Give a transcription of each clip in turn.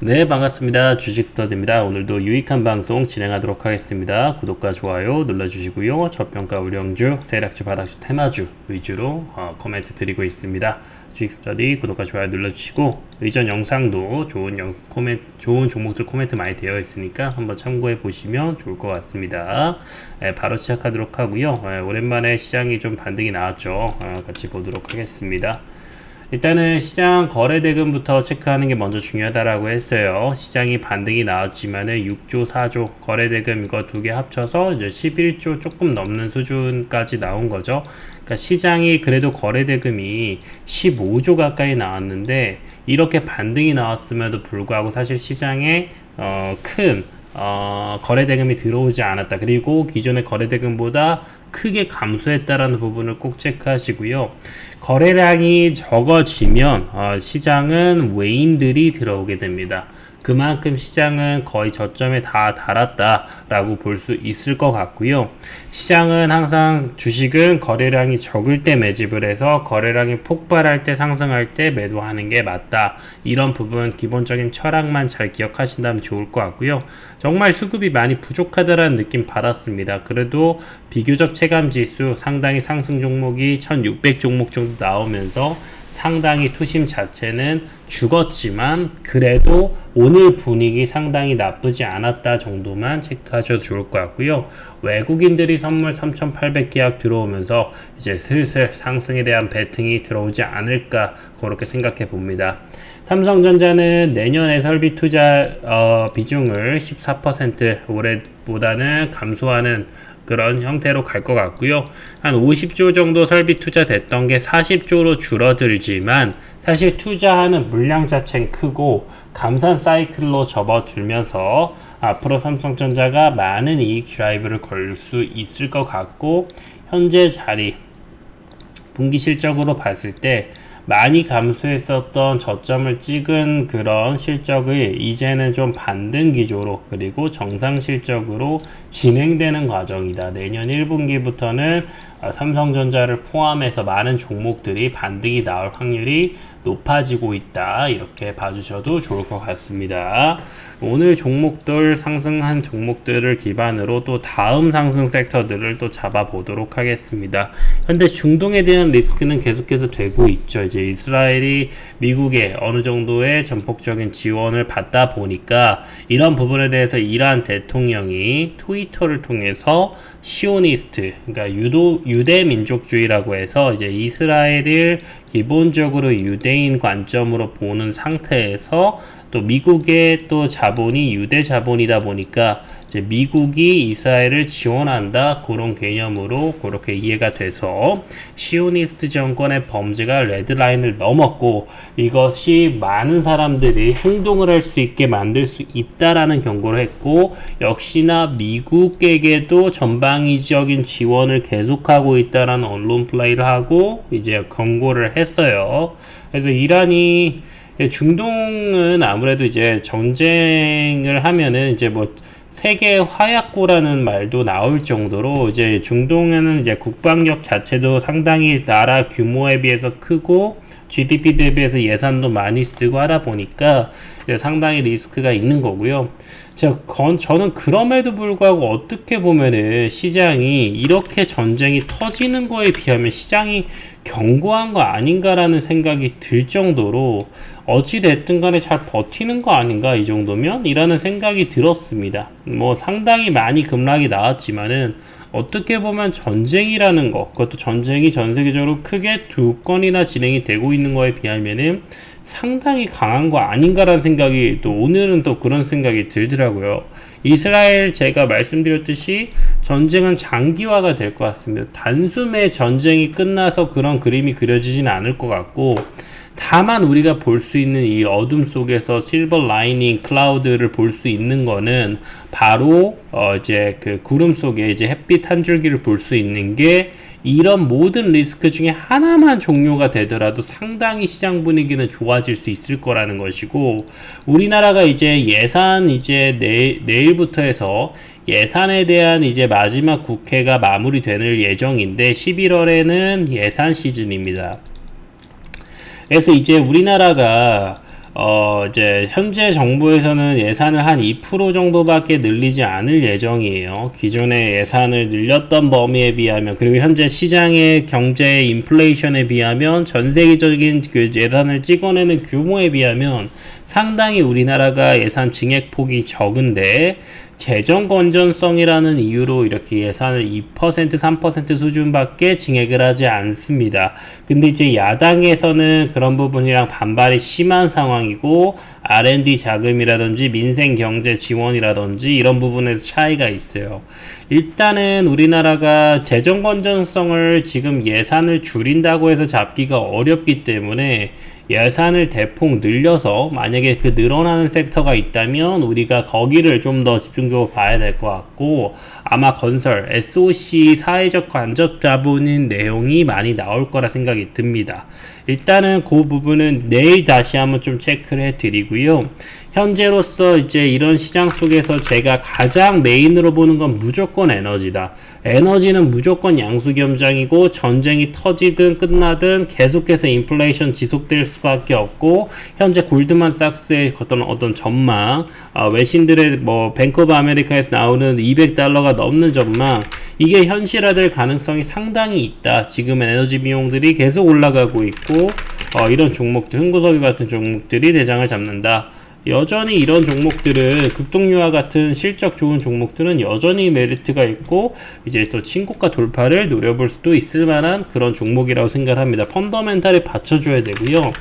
네, 반갑습니다. 주식스터디입니다. 오늘도 유익한 방송 진행하도록 하겠습니다. 구독과 좋아요 눌러주시고요. 저평가 우량주, 세력주, 바닥주, 테마주 위주로 코멘트 드리고 있습니다. 주식스터디 구독과 좋아요 눌러주시고 이전 영상도 좋은 종목들 코멘트 많이 되어 있으니까 한번 참고해 보시면 좋을 것 같습니다. 바로 시작하도록 하고요. 오랜만에 시장이 좀 반등이 나왔죠. 같이 보도록 하겠습니다. 일단은 시장 거래대금부터 체크하는 게 먼저 중요하다라고 했어요. 시장이 반등이 나왔지만은 6조, 4조 거래대금 이거 두 개 합쳐서 이제 11조 조금 넘는 수준까지 나온 거죠. 그러니까 시장이 그래도 거래대금이 15조 가까이 나왔는데 이렇게 반등이 나왔음에도 불구하고 사실 시장에 큰 거래대금이 들어오지 않았다. 그리고 기존의 거래대금보다 크게 감소했다라는 부분을 꼭 체크하시고요. 거래량이 적어지면 시장은 외인들이 들어오게 됩니다. 그만큼 시장은 거의 저점에 다 달았다라고 볼 수 있을 것 같고요. 시장은 항상 주식은 거래량이 적을 때 매집을 해서 거래량이 폭발할 때 상승할 때 매도하는 게 맞다. 이런 부분 기본적인 철학만 잘 기억하신다면 좋을 것 같고요. 정말 수급이 많이 부족하다라는 느낌 받았습니다. 그래도 비교적 체감 지수 상당히 상승 종목이 1600 종목 정도 나오면서 상당히 투심 자체는 죽었지만 그래도 오늘 분위기 상당히 나쁘지 않았다 정도만 체크하셔도 좋을 것 같고요. 외국인들이 선물 3,800 계약 들어오면서 이제 슬슬 상승에 대한 배팅이 들어오지 않을까 그렇게 생각해 봅니다. 삼성전자는 내년에 설비 투자 비중을 14% 올해보다는 감소하는 그런 형태로 갈 것 같고요. 한 50조 정도 설비 투자 됐던 게 40조로 줄어들지만 사실 투자하는 물량 자체는 크고 감산 사이클로 접어들면서 앞으로 삼성전자가 많은 이익 드라이브를 걸 수 있을 것 같고 현재 자리 분기 실적으로 봤을 때 많이 감소했었던 저점을 찍은 그런 실적을 이제는 좀 반등 기조로 그리고 정상 실적으로 진행되는 과정이다. 내년 1분기부터는 삼성전자를 포함해서 많은 종목들이 반등이 나올 확률이 높아지고 있다. 이렇게 봐주셔도 좋을 것 같습니다. 오늘 종목들 상승한 종목들을 기반으로 또 다음 상승 섹터들을 또 잡아보도록 하겠습니다. 현재 중동에 대한 리스크는 계속해서 되고 있죠. 이제 이스라엘이 미국에 어느 정도의 전폭적인 지원을 받다 보니까 이런 부분에 대해서 이란 대통령이 트위터를 통해서 시오니스트, 그러니까 유대 민족주의라고 해서 이제 이스라엘을 기본적으로 유대인 관점으로 보는 상태에서 또 미국의 또 자본이 유대 자본이다 보니까 이제 미국이 이스라엘을 지원한다 그런 개념으로 그렇게 이해가 돼서 시오니스트 정권의 범죄가 레드라인을 넘었고 이것이 많은 사람들이 행동을 할 수 있게 만들 수 있다라는 경고를 했고 역시나 미국에게도 전방위적인 지원을 계속하고 있다라는 언론 플레이를 하고 이제 경고를 했어요. 그래서 이란이 중동은 아무래도 이제 전쟁을 하면은 이제 뭐 세계 화약고라는 말도 나올 정도로 이제 중동에는 이제 국방력 자체도 상당히 나라 규모에 비해서 크고 GDP 대비해서 예산도 많이 쓰고 하다 보니까 상당히 리스크가 있는 거고요. 저는 그럼에도 불구하고 어떻게 보면은 시장이 이렇게 전쟁이 터지는 거에 비하면 시장이 견고한 거 아닌가라는 생각이 들 정도로 어찌됐든 간에 잘 버티는 거 아닌가 이 정도면? 이라는 생각이 들었습니다. 뭐 상당히 많이 급락이 나왔지만은 어떻게 보면 전쟁이라는 거, 그것도 전쟁이 전 세계적으로 크게 두 건이나 진행이 되고 있는 거에 비하면은 상당히 강한 거 아닌가라는 생각이 또 오늘은 또 그런 생각이 들더라고요. 이스라엘 제가 말씀드렸듯이 전쟁은 장기화가 될 것 같습니다. 단숨에 전쟁이 끝나서 그런 그림이 그려지지는 않을 것 같고 다만 우리가 볼 수 있는 이 어둠 속에서 실버 라이닝 클라우드를 볼 수 있는 거는 바로 이제 그 구름 속에 이제 햇빛 한 줄기를 볼 수 있는 게 이런 모든 리스크 중에 하나만 종료가 되더라도 상당히 시장 분위기는 좋아질 수 있을 거라는 것이고 우리나라가 이제 예산 이제 내일부터 해서 예산에 대한 이제 마지막 국회가 마무리되는 예정인데 11월에는 예산 시즌입니다. 그래서 이제 우리나라가 이제 현재 정부에서는 예산을 한 2% 정도밖에 늘리지 않을 예정이에요. 기존의 예산을 늘렸던 범위에 비하면, 그리고 현재 시장의 경제 인플레이션에 비하면, 전 세계적인 그 예산을 찍어내는 규모에 비하면 상당히 우리나라가 예산 증액폭이 적은데, 재정 건전성이라는 이유로 이렇게 예산을 2%, 3% 수준밖에 증액을 하지 않습니다. 근데 이제 야당에서는 그런 부분이랑 반발이 심한 상황이고, R&D 자금이라든지 민생 경제 지원이라든지 이런 부분에서 차이가 있어요. 일단은 우리나라가 재정 건전성을 지금 예산을 줄인다고 해서 잡기가 어렵기 때문에 예산을 대폭 늘려서, 만약에 그 늘어나는 섹터가 있다면 우리가 거기를 좀 더 집중적으로 봐야 될 것 같고, 아마 건설, SOC 사회적 간접 자본인 내용이 많이 나올 거라 생각이 듭니다. 일단은 그 부분은 내일 다시 한번 좀 체크를 해 드리고요. 현재로서 이제 이런 시장 속에서 제가 가장 메인으로 보는 건 무조건 에너지다. 에너지는 무조건 양수겸장이고, 전쟁이 터지든 끝나든 계속해서 인플레이션 지속될 수밖에 없고, 현재 골드만삭스의 어떤 전망, 외신들의 뭐 뱅크 오브 아메리카에서 나오는 $200가 넘는 전망, 이게 현실화될 가능성이 상당히 있다. 지금 에너지 비용들이 계속 올라가고 있고, 이런 종목들, 흥구석유 같은 종목들이 대장을 잡는다. 여전히 이런 종목들은, 급동류와 같은 실적 좋은 종목들은 여전히 메리트가 있고, 이제 또 신고가 돌파를 노려볼 수도 있을 만한 그런 종목이라고 생각합니다. 펀더멘탈에 받쳐줘야 되고요.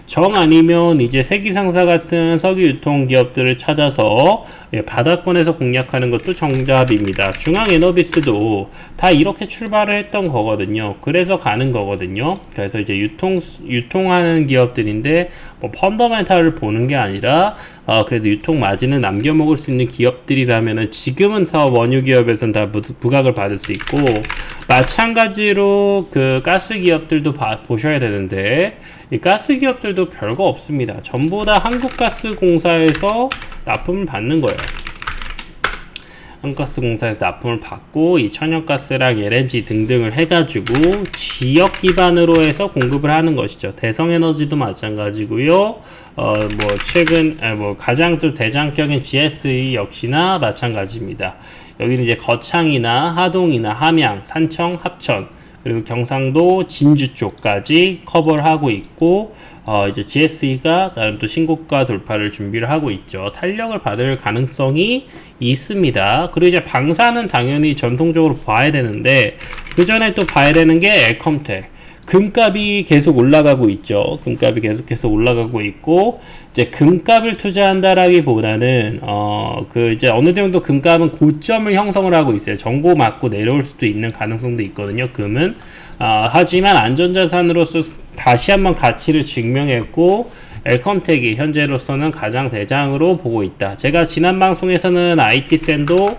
정 아니면 이제 세기상사 같은 석유 유통 기업들을 찾아서 바닥권에서 공략하는 것도 정답입니다. 중앙에너비스도 다 이렇게 출발을 했던 거거든요. 그래서 가는 거거든요. 그래서 이제 유통하는 기업들인데, 뭐 펀더멘탈을 보는 게 아니라 그래도 유통 마진을 남겨 먹을 수 있는 기업들이라면은 지금은 다 원유 기업에서는 다 부각을 받을 수 있고, 마찬가지로 그 가스 기업들도 보셔야 되는데, 이 가스 기업들도 별거 없습니다. 전부 다 한국가스공사에서 납품을 받는 거예요. 한국가스공사에서 납품을 받고, 이 천연가스랑 LNG 등등을 해가지고 지역 기반으로 해서 공급을 하는 것이죠. 대성에너지도 마찬가지고요. 가장 또 대장격인 GSE 역시나 마찬가지입니다. 여기는 이제 거창이나 하동이나 함양, 산청, 합천, 그리고 경상도 진주 쪽까지 커버를 하고 있고, 이제 GSE가 나름 또 신고가 돌파를 준비를 하고 있죠. 탄력을 받을 가능성이 있습니다. 그리고 이제 방사는 당연히 전통적으로 봐야 되는데, 그 전에 또 봐야 되는 게 엘컴텍. 금값이 계속 올라가고 있죠. 금값이 계속해서 올라가고 있고, 이제 금값을 투자한다라기보다는 이제 어느 정도 금값은 고점을 형성을 하고 있어요. 정고 맞고 내려올 수도 있는 가능성도 있거든요. 금은 하지만 안전자산으로서 다시 한번 가치를 증명했고, 엘컴텍이 현재로서는 가장 대장으로 보고 있다. 제가 지난 방송에서는 IT센도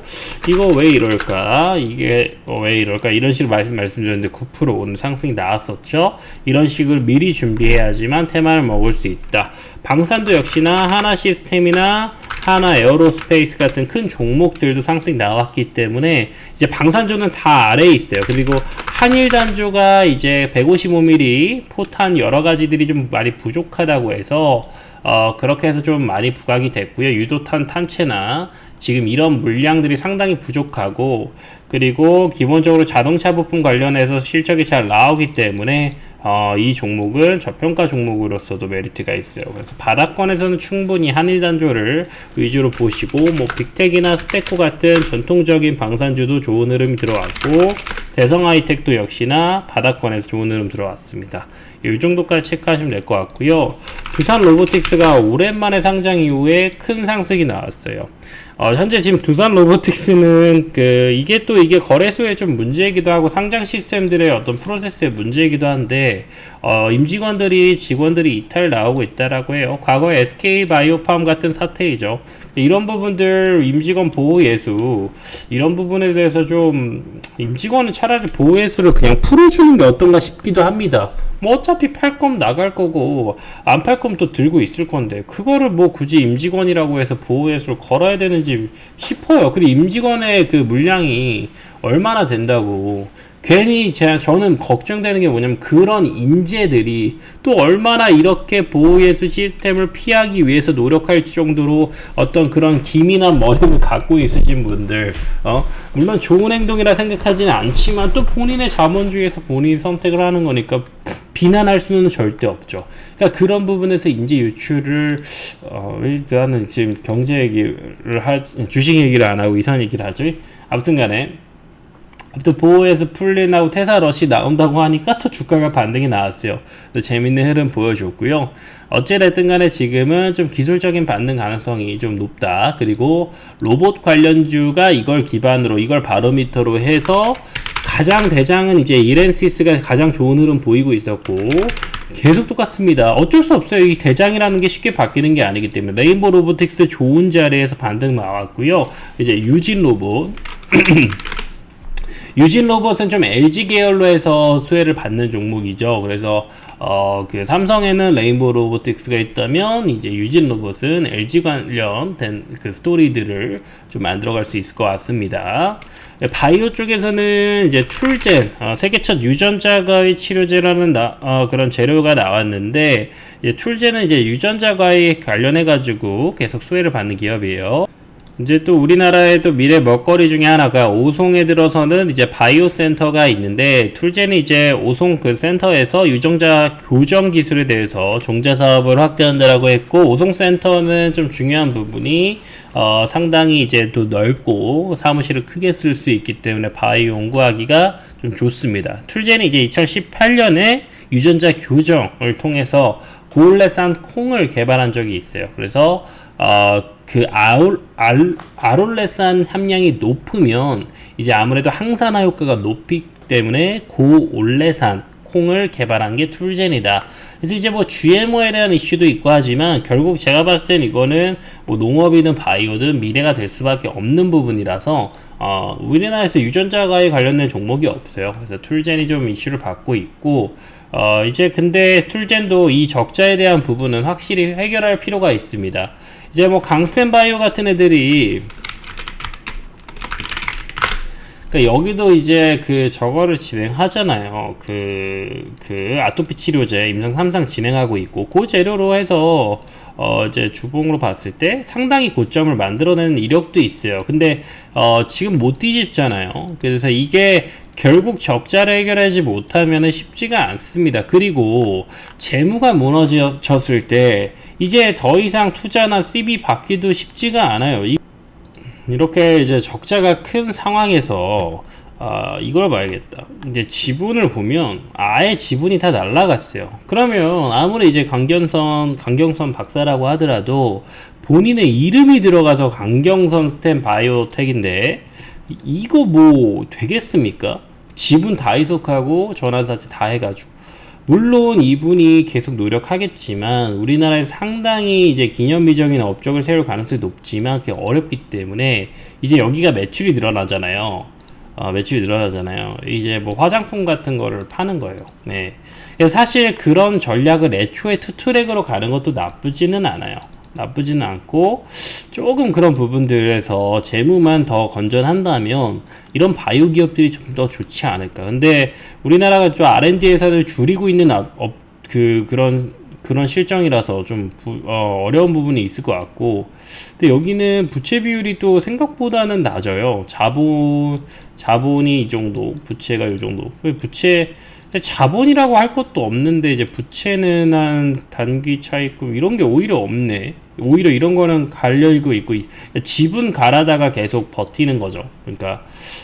이거 왜 이럴까? 이게 왜 이럴까? 이런 식으로 말씀드렸는데 9% 오늘 상승이 나왔었죠. 이런 식으로 미리 준비해야지만 테마를 먹을 수 있다. 방산도 역시나 하나 시스템이나 하나 에어로스페이스 같은 큰 종목들도 상승이 나왔기 때문에 이제 방산조는 다 아래에 있어요. 그리고 한일단조가 이제 155mm 포탄 여러 가지들이 좀 많이 부족하다고 해서 그렇게 해서 좀 많이 부각이 됐고요. 유도탄 탄체나 지금 이런 물량들이 상당히 부족하고, 그리고 기본적으로 자동차 부품 관련해서 실적이 잘 나오기 때문에 이 종목은 저평가 종목으로서도 메리트가 있어요. 그래서 바닥권에서는 충분히 한일단조를 위주로 보시고, 뭐 빅텍이나 스테코 같은 전통적인 방산주도 좋은 흐름이 들어왔고, 대성하이텍도 역시나 바닥권에서 좋은 흐름 들어왔습니다. 이 정도까지 체크하시면 될 것 같고요. 두산 로보틱스가 오랜만에 상장 이후에 큰 상승이 나왔어요. 현재 지금 두산 로보틱스는 이게 거래소의 좀 문제이기도 하고 상장 시스템들의 어떤 프로세스의 문제이기도 한데, 직원들이 이탈 나오고 있다라고 해요. 과거에 SK 바이오팜 같은 사태이죠. 이런 부분들, 임직원 보호 예수, 이런 부분에 대해서 좀 임직원은 차라리 보호 예수를 그냥 풀어주는 게 어떤가 싶기도 합니다. 뭐 어차피 팔 거면 나갈 거고, 안 팔 거면 또 들고 있을 건데 그거를 뭐 굳이 임직원이라고 해서 보호예수를 걸어야 되는지 싶어요. 그리고 임직원의 그 물량이 얼마나 된다고. 괜히 저는 걱정되는 게 뭐냐면 그런 인재들이 또 얼마나 이렇게 보호예수 시스템을 피하기 위해서 노력할 정도로 어떤 그런 기민한 머리를 갖고 있으신 분들, 물론 좋은 행동이라 생각하지는 않지만 또 본인의 자본주의에서 본인이 선택을 하는 거니까 비난할 수는 절대 없죠. 그러니까 그런 부분에서 인재 유출을 나는 지금 경제 얘기를 주식 얘기를 안 하고 이상 얘기를 하죠. 아무튼간에 또 보호에서 풀린하고 테사럿이 나온다고 하니까 또 주가가 반등이 나왔어요. 재밌는 흐름 보여줬고요. 어찌됐든 간에 지금은 좀 기술적인 반등 가능성이 좀 높다. 그리고 로봇 관련주가 이걸 기반으로, 이걸 바로미터로 해서 가장 대장은 이제 이렌시스가 가장 좋은 흐름 보이고 있었고, 계속 똑같습니다. 어쩔 수 없어요. 이 대장이라는 게 쉽게 바뀌는 게 아니기 때문에. 레인보 로보틱스 좋은 자리에서 반등 나왔고요. 이제 유진 로봇. 유진 로봇은 좀 LG 계열로 해서 수혜를 받는 종목이죠. 그래서 그 삼성에는 레인보우 로보틱스가 있다면 이제 유진 로봇은 LG 관련된 그 스토리들을 좀 만들어갈 수 있을 것 같습니다. 바이오 쪽에서는 이제 툴젠, 세계 첫 유전자가위 치료제라는 그런 재료가 나왔는데, 이제 툴젠은 이제 유전자가위 관련해 가지고 계속 수혜를 받는 기업이에요. 이제 또 우리나라의 또 미래 먹거리 중에 하나가 오송에 들어서는 이제 바이오 센터가 있는데, 툴젠이 이제 오송 그 센터에서 유전자 교정 기술에 대해서 종자 사업을 확대한다라고 했고, 오송 센터는 좀 중요한 부분이 상당히 이제 또 넓고 사무실을 크게 쓸 수 있기 때문에 바이오 연구하기가 좀 좋습니다. 툴젠이 이제 2018년에 유전자 교정을 통해서 고올레산 콩을 개발한 적이 있어요. 그래서 그 아롤레산 함량이 높으면 이제 아무래도 항산화 효과가 높기 때문에 고올레산 콩을 개발한 게 툴젠이다. 그래서 이제 뭐 GMO에 대한 이슈도 있고 하지만 결국 제가 봤을 땐 이거는 뭐 농업이든 바이오든 미래가 될 수밖에 없는 부분이라서 우리나라에서 유전자과에 관련된 종목이 없어요. 그래서 툴젠이 좀 이슈를 받고 있고, 이제 근데 툴젠도 이 적자에 대한 부분은 확실히 해결할 필요가 있습니다. 이제 뭐 강스텐 바이오 같은 애들이, 그러니까 여기도 이제 그 저거를 진행하잖아요. 그 아토피 치료제 임상 3상 진행하고 있고, 그 재료로 해서 이제 주봉으로 봤을 때 상당히 고점을 만들어내는 이력도 있어요. 근데 지금 못 뒤집잖아요. 그래서 이게 결국 적자를 해결하지 못하면 쉽지가 않습니다. 그리고 재무가 무너졌을 때 이제 더 이상 투자나 CB 받기도 쉽지가 않아요. 이렇게 이제 적자가 큰 상황에서 이걸 봐야겠다. 이제 지분을 보면 아예 지분이 다 날라갔어요. 그러면 아무리 이제 강경선 박사라고 하더라도 본인의 이름이 들어가서 강경선 스템 바이오텍인데 이거 뭐 되겠습니까? 지분 다 이속하고 전환사채 다 해가지고. 물론 이분이 계속 노력하겠지만 우리나라에서 상당히 이제 기념비적인 업적을 세울 가능성이 높지만 그게 어렵기 때문에 이제 여기가 매출이 늘어나잖아요. 이제 뭐 화장품 같은 거를 파는 거예요. 네. 그래서 사실 그런 전략을 애초에 투트랙으로 가는 것도 나쁘지는 않고 조금 그런 부분들에서 재무만 더 건전한다면 이런 바이오 기업들이 좀 더 좋지 않을까. 근데 우리나라가 좀 R&D 예산을 줄이고 있는 그런 실정이라서 좀 어려운 부분이 있을 것 같고, 근데 여기는 부채 비율이 또 생각보다는 낮아요. 자본이 이 정도, 부채가 이 정도. 부채 자본이라고 할 것도 없는데 이제 부채는 한 단기 차입금 이런 게 오히려 없네. 오히려 이런 거는 갈려있고 있고 지분 갈아다가 계속 버티는 거죠. 그러니까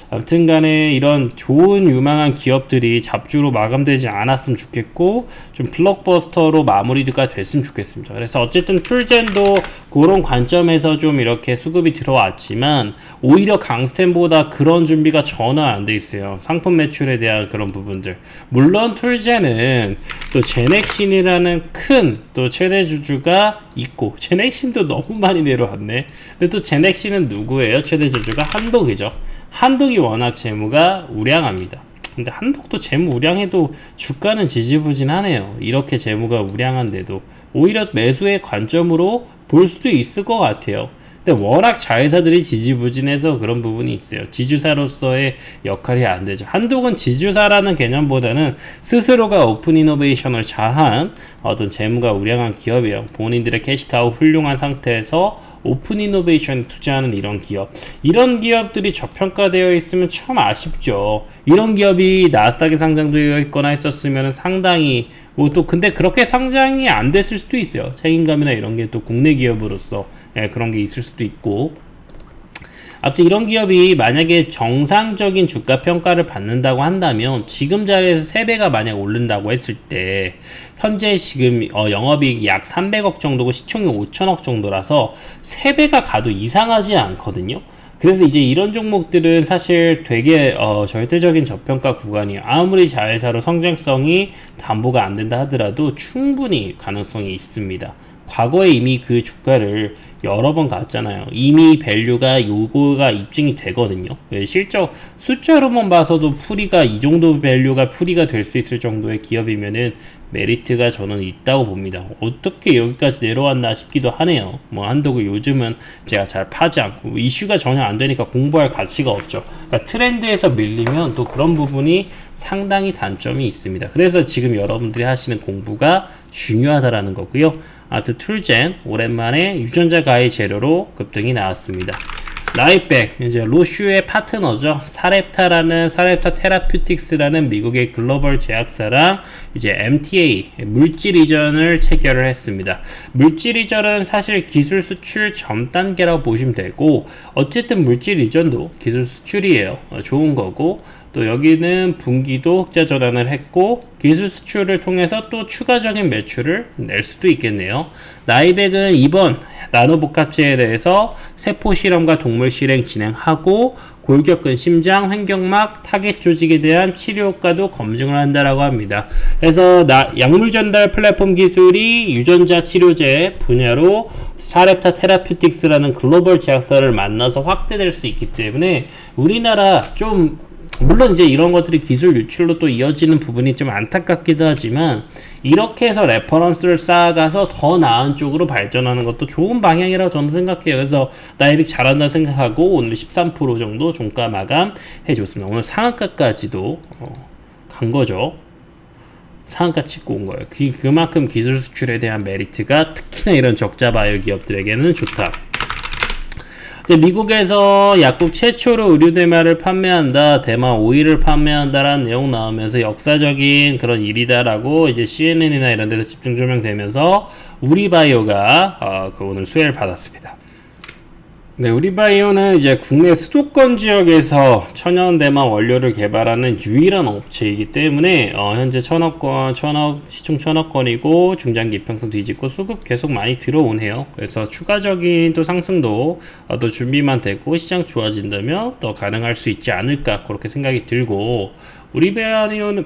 아무튼 간에 이런 좋은 유망한 기업들이 잡주로 마감되지 않았으면 좋겠고 좀 블록버스터로 마무리가 됐으면 좋겠습니다. 그래서 어쨌든 툴젠도 그런 관점에서 좀 이렇게 수급이 들어왔지만 오히려 강스텐보다 그런 준비가 전혀 안 돼 있어요. 상품 매출에 대한 그런 부분들. 물론 툴젠은 또 제넥신이라는 큰 또 최대 주주가 있고, 제넥신도 너무 많이 내려왔네. 근데 또 제넥신은 누구예요? 최대 주주가 한독이죠. 한독이 워낙 재무가 우량합니다. 근데 한독도 재무 우량해도 주가는 지지부진하네요. 이렇게 재무가 우량한데도 오히려 매수의 관점으로 볼 수도 있을 것 같아요. 근데 워낙 자회사들이 지지부진해서 그런 부분이 있어요. 지주사로서의 역할이 안 되죠. 한독은 지주사라는 개념보다는 스스로가 오픈 이노베이션을 잘한 어떤 재무가 우량한 기업이에요. 본인들의 캐시카우 훌륭한 상태에서 오픈 이노베이션에 투자하는 이런 기업, 이런 기업들이 저평가되어 있으면 참 아쉽죠. 이런 기업이 나스닥에 상장되어 있거나 했었으면 상당히 뭐 또 근데 그렇게 상장이 안 됐을 수도 있어요. 책임감이나 이런 게 또 국내 기업으로서 그런 게 있을 수도 있고. 아무튼 이런 기업이 만약에 정상적인 주가 평가를 받는다고 한다면 지금 자리에서 3배가 만약 오른다고 했을 때 현재 지금 영업이익이 약 300억 정도고 시총이 5천억 정도라서 3배가 가도 이상하지 않거든요. 그래서 이제 이런 종목들은 사실 되게 절대적인 저평가 구간이에요. 아무리 자회사로 성장성이 담보가 안 된다 하더라도 충분히 가능성이 있습니다. 과거에 이미 그 주가를 여러 번 갔잖아요. 이미 밸류가 요거가 입증이 되거든요. 실적 숫자로만 봐서도 풀이가 이 정도 밸류가 풀이가 될 수 있을 정도의 기업이면은 메리트가 저는 있다고 봅니다. 어떻게 여기까지 내려왔나 싶기도 하네요. 뭐 한독을 요즘은 제가 잘 파지 않고 이슈가 전혀 안 되니까 공부할 가치가 없죠. 그러니까 트렌드에서 밀리면 또 그런 부분이 상당히 단점이 있습니다. 그래서 지금 여러분들이 하시는 공부가 중요하다라는 거고요. 아무튼 툴젠 오랜만에 유전자 가해 재료로 급등이 나왔습니다. 라이백 이제 로슈의 파트너죠. 사렙타 테라퓨틱스라는 미국의 글로벌 제약사랑 이제 MTA 물질 이전을 체결을 했습니다. 물질 이전은 사실 기술 수출 전 단계라고 보시면 되고 어쨌든 물질 이전도 기술 수출이에요. 좋은 거고 또 여기는 분기도 흑자 전환을 했고 기술 수출을 통해서 또 추가적인 매출을 낼 수도 있겠네요. 나이백은 이번 나노복합제에 대해서 세포 실험과 동물 실행 진행하고 골격근, 심장, 횡격막, 타겟 조직에 대한 치료 효과도 검증을 한다라고 합니다. 그래서 약물 전달 플랫폼 기술이 유전자 치료제 분야로 사렙타 테라퓨틱스라는 글로벌 제약사를 만나서 확대될 수 있기 때문에 우리나라 좀 물론 이제 이런 것들이 기술 유출로 또 이어지는 부분이 좀 안타깝기도 하지만 이렇게 해서 레퍼런스를 쌓아가서 더 나은 쪽으로 발전하는 것도 좋은 방향이라고 저는 생각해요. 그래서 나이빅 잘한다 생각하고 오늘 13% 정도 종가 마감 해줬습니다. 오늘 상한가까지도 간 거죠. 상한가 찍고 온 거예요. 그만큼 기술 수출에 대한 메리트가 특히나 이런 적자 바이오 기업들에게는 좋다. 미국에서 약국 최초로 의류 대마를 판매한다, 대마 오일을 판매한다라는 내용 나오면서 역사적인 그런 일이다라고 이제 CNN이나 이런 데서 집중 조명되면서 우리바이오가 오늘 수혜를 받았습니다. 네, 우리바이오는 이제 국내 수도권 지역에서 천연 대마 원료를 개발하는 유일한 업체이기 때문에 현재 시총 1000억 건이고 중장기 이평선 뒤집고 수급 계속 많이 들어오네요. 그래서 추가적인 또 상승도 또 준비만 되고 시장 좋아진다면 더 가능할 수 있지 않을까 그렇게 생각이 들고 우리바이오는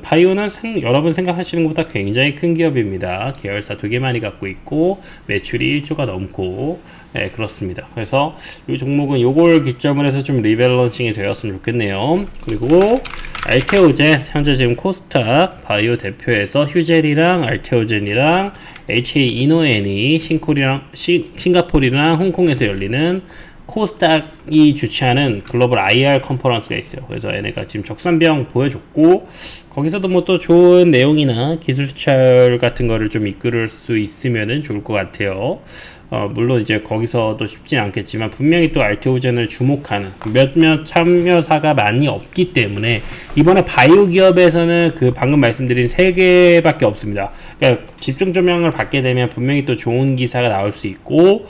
여러분 생각하시는 것보다 굉장히 큰 기업입니다. 계열사 되게 많이 갖고 있고 매출이 1조가 넘고 그렇습니다. 그래서 이 종목은 요걸 기점으로 해서 좀 리밸런싱이 되었으면 좋겠네요. 그리고 알테오젠 현재 지금 코스닥 바이오 대표에서 휴젤이랑 알테오젠이랑 HA 이노엔이 싱가포르랑 홍콩에서 열리는 코스닥이 주최하는 글로벌 IR 컨퍼런스가 있어요. 그래서 얘네가 지금 적산병 보여줬고 거기서도 뭐 또 좋은 내용이나 기술 수출 같은 거를 좀 이끌을 수 있으면은 좋을 것 같아요. 물론 이제 거기서도 쉽진 않겠지만 분명히 또 알테오젠을 주목하는 몇몇 참여사가 많이 없기 때문에 이번에 바이오 기업에서는 그 방금 말씀드린 3개밖에 없습니다. 그러니까 집중 조명을 받게 되면 분명히 또 좋은 기사가 나올 수 있고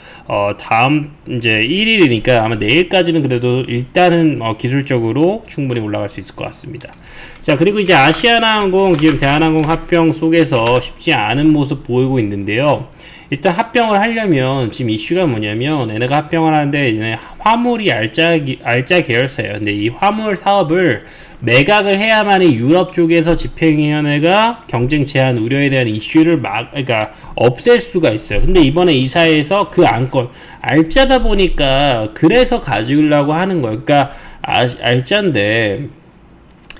다음 이제 1일이니까 아마 내일까지는 그래도 일단은 기술적으로 충분히 올라갈 수 있을 것 같습니다. 자, 그리고 이제 아시아나항공 지금 대한항공 합병 속에서 쉽지 않은 모습 보이고 있는데요. 일단 합병을 하려면 지금 이슈가 뭐냐면 얘네가 합병을 하는데 얘네 화물이 알짜 계열사예요. 근데 이 화물 사업을 매각을 해야만이 유럽 쪽에서 집행위원회가 경쟁 제한 우려에 대한 이슈를 그러니까 없앨 수가 있어요. 근데 이번에 이사회에서 그 안건 알짜다 보니까 그래서 가지려고 하는 거예요. 그러니까 알짜인데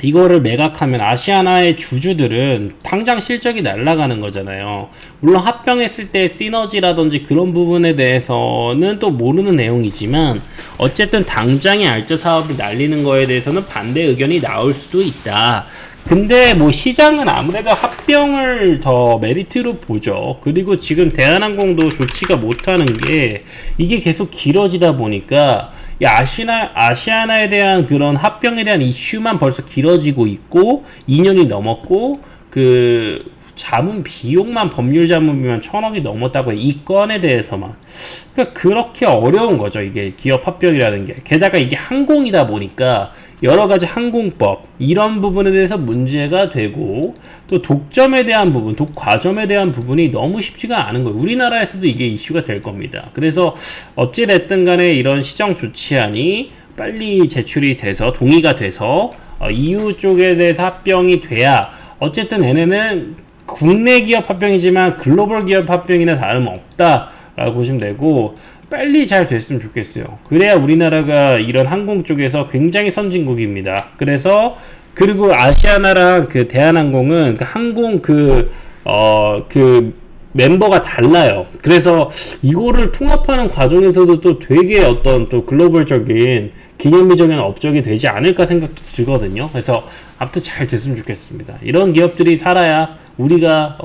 이거를 매각하면 아시아나의 주주들은 당장 실적이 날아가는 거잖아요. 물론 합병했을 때 시너지라든지 그런 부분에 대해서는 또 모르는 내용이지만 어쨌든 당장의 알짜 사업이 날리는 거에 대해서는 반대 의견이 나올 수도 있다. 근데 뭐 시장은 아무래도 합병을 더 메리트로 보죠. 그리고 지금 대한항공도 좋지가 못하는 게 이게 계속 길어지다 보니까 이 아시아나에 대한 그런 합병에 대한 이슈만 벌써 길어지고 있고 2년이 넘었고 그 자문 비용만 법률 자문비만 1,000억이 넘었다고 해. 이 건에 대해서만. 그러니까 그렇게 어려운 거죠. 이게 기업 합병이라는 게. 게다가 이게 항공이다 보니까 여러 가지 항공법 이런 부분에 대해서 문제가 되고 또 독점에 대한 부분, 독과점에 대한 부분이 너무 쉽지가 않은 거예요. 우리나라에서도 이게 이슈가 될 겁니다. 그래서 어찌 됐든 간에 이런 시정 조치안이 빨리 제출이 돼서 동의가 돼서 EU 쪽에 대해서 합병이 돼야 어쨌든 얘네는 국내 기업 합병이지만 글로벌 기업 합병이나 다름없다라고 보시면 되고 빨리 잘 됐으면 좋겠어요. 그래야 우리나라가 이런 항공 쪽에서 굉장히 선진국입니다. 그래서 그리고 아시아나랑 그 대한항공은 그 항공 그 멤버가 달라요. 그래서 이거를 통합하는 과정에서도 또 되게 어떤 또 글로벌적인 기념비적인 업적이 되지 않을까 생각도 들거든요. 그래서 아무튼 잘 됐으면 좋겠습니다. 이런 기업들이 살아야 우리가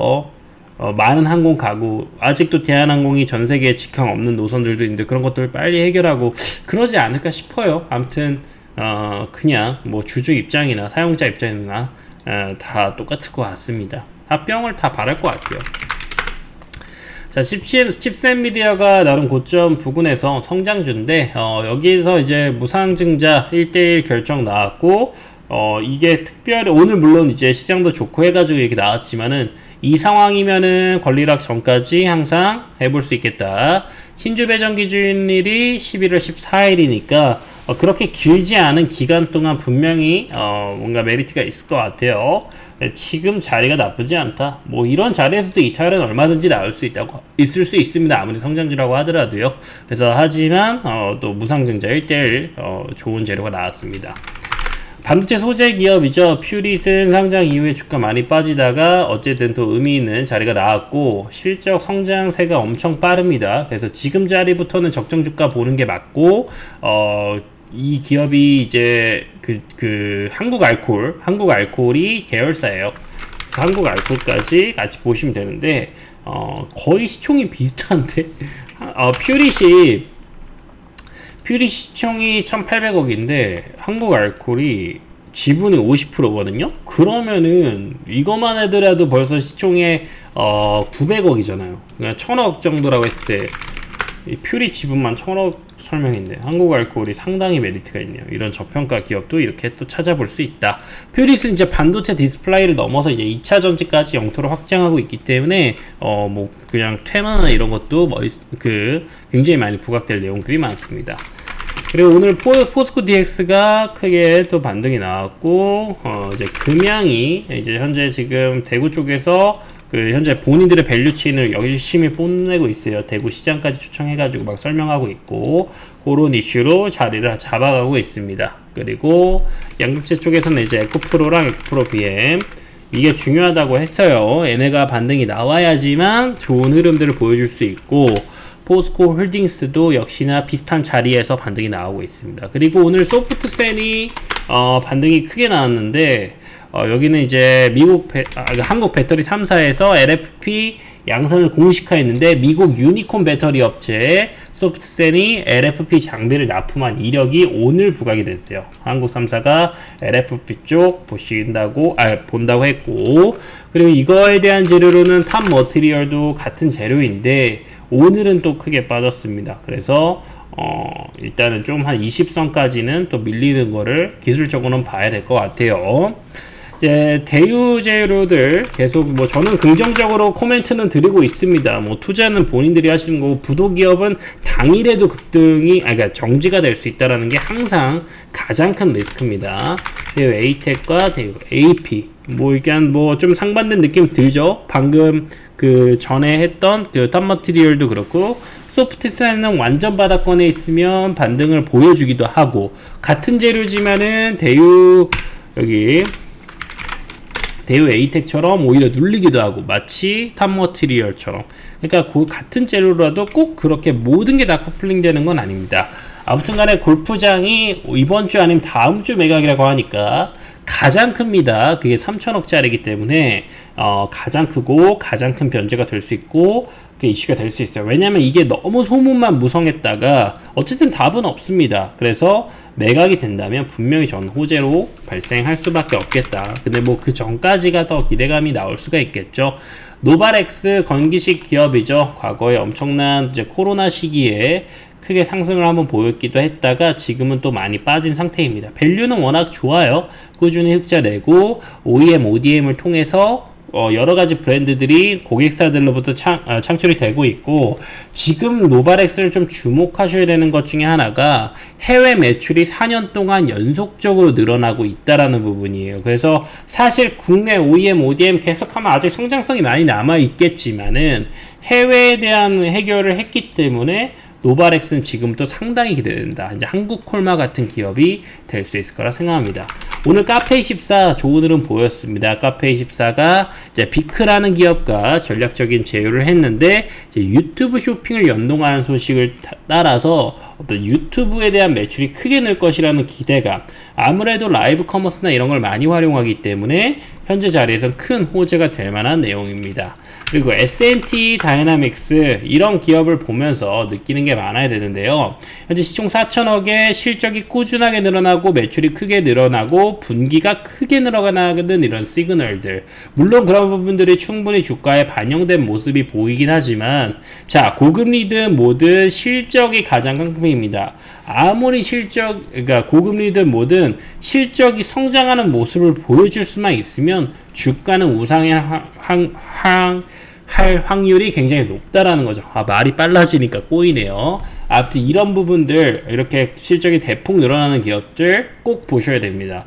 많은 항공 가구, 아직도 대한항공이 전 세계에 직항 없는 노선들도 있는데 그런 것들을 빨리 해결하고 그러지 않을까 싶어요. 아무튼 그냥 뭐 주주 입장이나 사용자 입장이나 다 똑같을 것 같습니다. 합병을 다 바랄 것 같아요. 자, 칩셋 미디어가 나름 고점 부근에서 성장주인데 여기에서 이제 무상증자 1대1 결정 나왔고 이게 특별히 오늘 물론 이제 시장도 좋고 해가지고 이렇게 나왔지만은 이 상황이면은 권리락 전까지 항상 해볼 수 있겠다. 신주 배정 기준일이 11월 14일이니까 그렇게 길지 않은 기간 동안 분명히 뭔가 메리트가 있을 것 같아요. 지금 자리가 나쁘지 않다. 뭐 이런 자리에서도 이탈은 얼마든지 있을 수 있습니다. 아무리 성장주라고 하더라도요. 그래서 하지만 또 무상증자 1대1 좋은 재료가 나왔습니다. 반도체 소재 기업이죠. 퓨릿은 상장 이후에 주가 많이 빠지다가 어쨌든 또 의미 있는 자리가 나왔고 실적 성장세가 엄청 빠릅니다. 그래서 지금 자리부터는 적정 주가 보는 게 맞고 이 기업이 이제 한국 알코올이 계열사예요. 그래서 한국 알코올까지 같이 보시면 되는데 거의 시총이 비슷한데 퓨릿 시총이 1,800억인데 한국 알코올이 지분이 50%거든요. 그러면은 이거만 하더라도 벌써 시총에 900억이잖아요. 그러니까 1,000억 정도라고 했을 때 이 퓨릿 지분만 1,000억 설명인데 한국 알코올이 상당히 메리트가 있네요. 이런 저평가 기업도 이렇게 또 찾아볼 수 있다. 퓨릿은 이제 반도체 디스플레이를 넘어서 이제 2차 전지까지 영토를 확장하고 있기 때문에 뭐 그냥 퇴마나 이런 것도 굉장히 많이 부각될 내용들이 많습니다. 그리고 오늘 포스코 DX가 크게 또 반등이 나왔고 이제 금양이 이제 현재 지금 대구 쪽에서 현재 본인들의 밸류체인을 열심히 뽐내고 있어요. 대구 시장까지 초청해가지고 막 설명하고 있고 그런 이슈로 자리를 잡아가고 있습니다. 그리고 양극재 쪽에서는 이제 에코프로랑 에코프로 BM 이게 중요하다고 했어요. 얘네가 반등이 나와야지만 좋은 흐름들을 보여줄 수 있고 포스코 홀딩스도 역시나 비슷한 자리에서 반등이 나오고 있습니다. 그리고 오늘 소프트센이 반등이 크게 나왔는데 여기는 이제 한국 배터리 3사에서 LFP 양산을 공식화했는데 미국 유니콘 배터리 업체 소프트센이 LFP 장비를 납품한 이력이 오늘 부각이 됐어요. 한국 3사가 LFP 쪽 본다고 했고 그리고 이거에 대한 재료로는 탑 머티리얼도 같은 재료인데 오늘은 또 크게 빠졌습니다. 그래서 일단은 좀 한 20선까지는 또 밀리는 거를 기술적으로는 봐야 될 것 같아요. 이제 대유 재료들 계속 뭐 저는 긍정적으로 코멘트는 드리고 있습니다. 뭐 투자는 본인들이 하시는 거고 부도 기업은 당일에도 그러니까 정지가 될 수 있다라는 게 항상 가장 큰 리스크입니다. 대유 에이텍과 대유 AP 일단 좀 상반된 느낌 들죠. 방금 전에 했던 탑 머티리얼도 그렇고 소프트센은 완전 바닥권에 있으면 반등을 보여주기도 하고 같은 재료지만은 대유 여기 대우 에이텍처럼 오히려 눌리기도 하고 마치 탑머티리얼처럼 그러니까 같은 재료라도 꼭 그렇게 모든 게 다 커플링 되는 건 아닙니다. 아무튼간에 골프장이 이번 주 아니면 다음 주 매각이라고 하니까 가장 큽니다. 그게 3천억짜리이기 때문에 가장 크고 가장 큰 변제가 될 수 있고 그게 이슈가 될 수 있어요. 왜냐면 이게 너무 소문만 무성했다가 어쨌든 답은 없습니다. 그래서 매각이 된다면 분명히 전 호재로 발생할 수밖에 없겠다. 근데 뭐 그 전까지가 더 기대감이 나올 수가 있겠죠. 노바렉스 건기식 기업이죠. 과거에 엄청난 이제 코로나 시기에 크게 상승을 한번 보였기도 했다가 지금은 또 많이 빠진 상태입니다. 밸류는 워낙 좋아요. 꾸준히 흑자 내고 OEM, ODM을 통해서 여러 가지 브랜드들이 고객사들로부터 창출이 되고 있고 지금 노바렉스를 좀 주목하셔야 되는 것 중에 하나가 해외 매출이 4년 동안 연속적으로 늘어나고 있다라는 부분이에요. 그래서 사실 국내 OEM, ODM 계속하면 아직 성장성이 많이 남아 있겠지만은 해외에 대한 해결을 했기 때문에 노바렉스는 지금부터 상당히 기대된다. 이제 한국콜마 같은 기업이 될 수 있을 거라 생각합니다. 오늘 카페24 좋은 흐름 보였습니다. 카페24가 이제 비크라는 기업과 전략적인 제휴를 했는데 이제 유튜브 쇼핑을 연동하는 소식을 따라서 어떤 유튜브에 대한 매출이 크게 늘 것이라는 기대감. 아무래도 라이브 커머스나 이런 걸 많이 활용하기 때문에 현재 자리에선 큰 호재가 될 만한 내용입니다. 그리고 S&T 다이나믹스 이런 기업을 보면서 느끼는 게 많아야 되는데요. 현재 시총 4천억에 실적이 꾸준하게 늘어나고 매출이 크게 늘어나고 분기가 크게 늘어나는 이런 시그널들. 물론 그런 부분들이 충분히 주가에 반영된 모습이 보이긴 하지만 자, 고금리든 뭐든 실적이 가장 깡패입니다. 아무리 그러니까 고금리든 뭐든 실적이 성장하는 모습을 보여줄 수만 있으면 주가는 우상향할 확률이 굉장히 높다라는 거죠. 말이 빨라지니까 꼬이네요. 아무튼 이런 부분들 이렇게 실적이 대폭 늘어나는 기업들 꼭 보셔야 됩니다.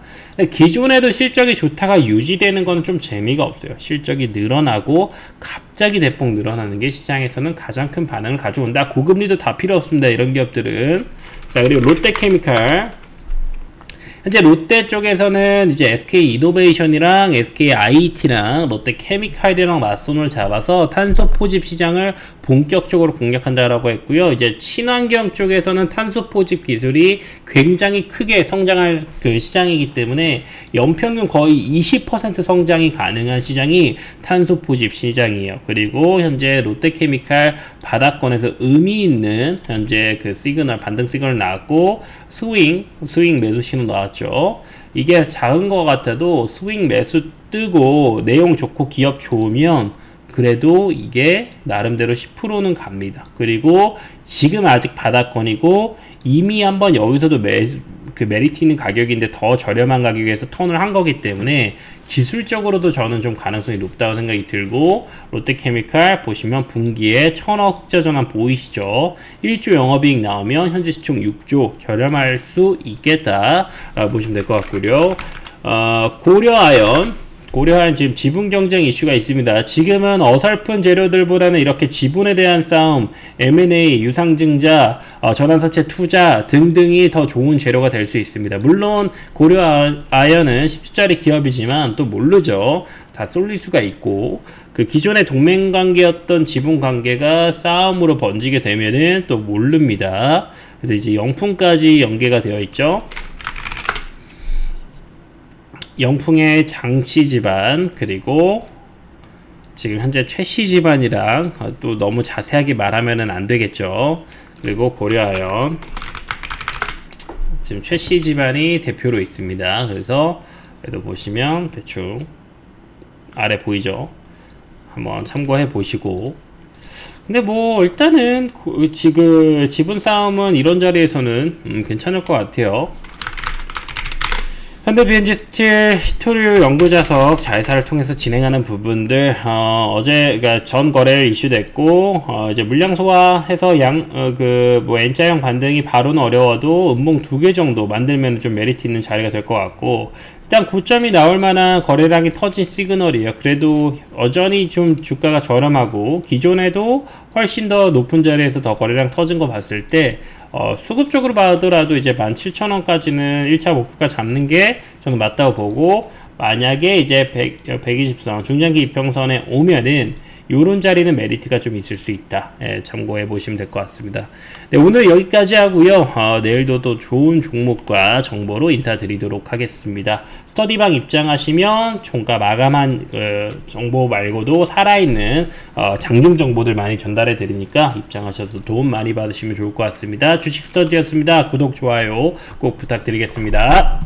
기존에도 실적이 좋다가 유지되는 건 좀 재미가 없어요. 실적이 늘어나고 갑자기 대폭 늘어나는 게 시장에서는 가장 큰 반응을 가져온다. 고금리도 다 필요 없습니다. 이런 기업들은. 자, 그리고 롯데케미칼. 현재 롯데 쪽에서는 이제 SK 이노베이션이랑 SK IT랑 롯데 케미칼이랑 맞손을 잡아서 탄소 포집 시장을 본격적으로 공략한다라고 했고요. 이제 친환경 쪽에서는 탄소 포집 기술이 굉장히 크게 성장할 그 시장이기 때문에 연평균 거의 20% 성장이 가능한 시장이 탄소 포집 시장이에요. 그리고 현재 롯데 케미칼 바닥권에서 의미 있는 현재 그 시그널 반등 시그널 나왔고 스윙 매수 신호 나왔죠. 이게 작은 것 같아도 스윙 매수 뜨고 내용 좋고 기업 좋으면 그래도 이게 나름대로 10%는 갑니다. 그리고 지금 아직 바닥권이고 이미 한번 여기서도 메리트 있는 가격인데 더 저렴한 가격에서 턴을 한 거기 때문에 기술적으로도 저는 좀 가능성이 높다고 생각이 들고 롯데케미칼 보시면 분기에 1000억 흑자 전환 보이시죠? 1조 영업이익 나오면 현재 시총 6조 저렴할 수 있겠다 라고 보시면 될 것 같고요. 고려아연 지금 지분 경쟁 이슈가 있습니다. 지금은 어설픈 재료들보다는 이렇게 지분에 대한 싸움, M&A, 유상증자, 전환사채 투자 등등이 더 좋은 재료가 될 수 있습니다. 물론 고려아연은 10주짜리 기업이지만 또 모르죠. 다 쏠릴 수가 있고 그 기존의 동맹관계였던 지분관계가 싸움으로 번지게 되면은 또 모릅니다. 그래서 이제 영풍까지 연계가 되어 있죠. 영풍의 장씨 집안 그리고 지금 현재 최씨 집안이랑 또 너무 자세하게 말하면은 안 되겠죠. 그리고 고려아연 지금 최씨 집안이 대표로 있습니다. 그래서 여기도 보시면 대충 아래 보이죠. 한번 참고해 보시고 근데 뭐 일단은 지금 지분 싸움은 이런 자리에서는 괜찮을 것 같아요. 현대비엔지 스틸 히토류 연구자석 자회사를 통해서 진행하는 부분들 그러니까 전 거래를 이슈됐고 이제 물량 소화해서 N자형 반등이 바로는 어려워도 음봉 2개 정도 만들면 좀 메리트 있는 자리가 될 것 같고 일단 고점이 나올 만한 거래량이 터진 시그널이에요. 그래도 여전히 좀 주가가 저렴하고 기존에도 훨씬 더 높은 자리에서 더 거래량 터진 거 봤을 때 수급적으로 봐더라도 이제 17,000원까지는 1차 목표가 잡는 게 저는 맞다고 보고, 만약에 이제 120선 중장기 이평선에 오면은 요런 자리는 메리트가 좀 있을 수 있다. 예, 참고해 보시면 될 것 같습니다. 네, 오늘 여기까지 하고요. 내일도 또 좋은 종목과 정보로 인사드리도록 하겠습니다. 스터디방 입장하시면 종가 마감한 정보 말고도 살아있는 장중 정보들 많이 전달해 드리니까 입장하셔서 도움 많이 받으시면 좋을 것 같습니다. 주식 스터디였습니다. 구독, 좋아요 꼭 부탁드리겠습니다.